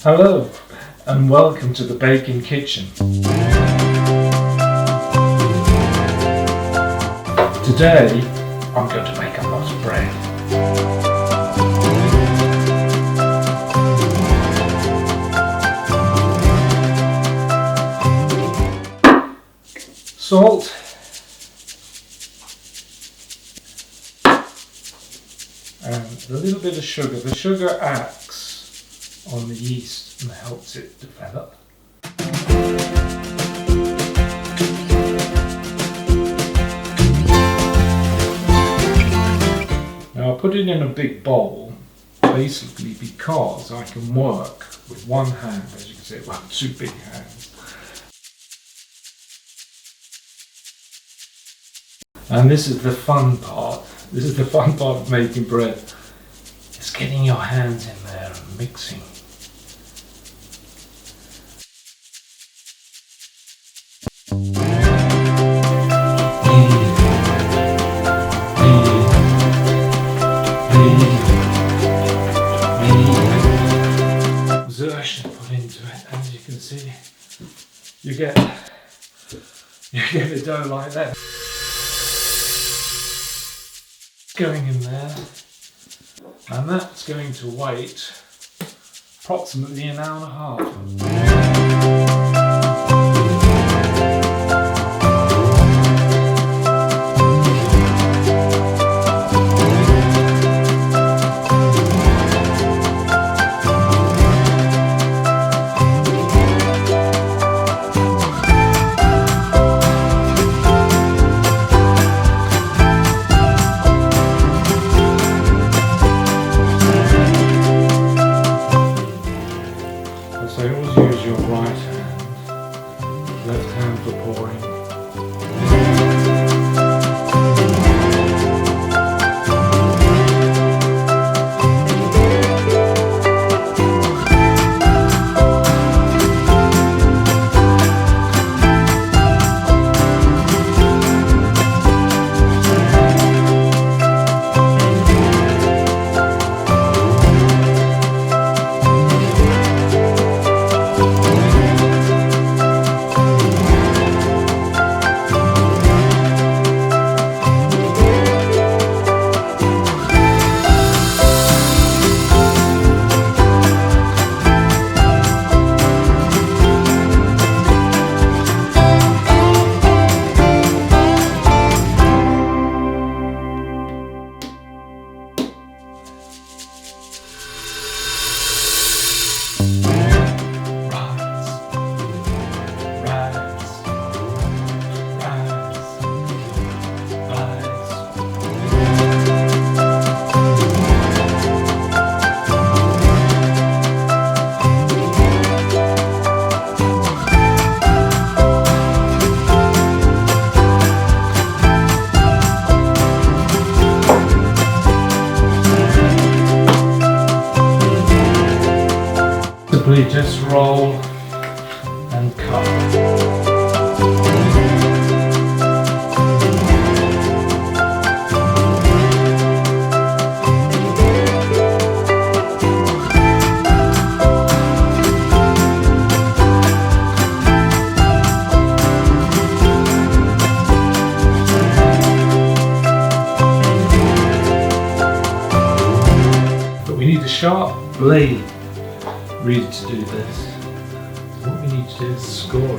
Hello and welcome to the Baking Kitchen. Today I'm going to make a lot of bread. Salt, and a little bit of sugar. The sugar acts on the yeast and helps it develop. Now I put it in a big bowl basically because I can work with one hand, as you can see, well, two big hands. And this is the fun part. This is the fun part of making bread. It's getting your hands in there and mixing. Exertion put into it, as you can see. You get a dough like that. Going in there, and that's going to wait approximately an hour and a half. So always use your right hand, left hand for pouring. Simply just roll and cut. But we need a sharp blade really to do this. What we need to do is score it.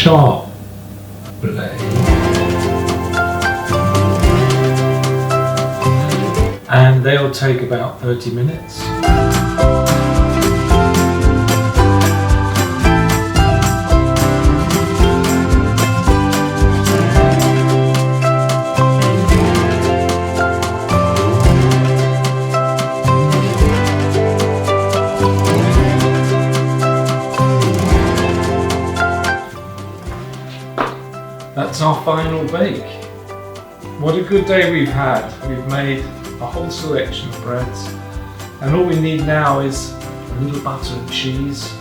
sharp blade. And they'll take about 30 minutes. That's our final bake. What a good day we've had. We've made a whole selection of breads, and all we need now is a little butter and cheese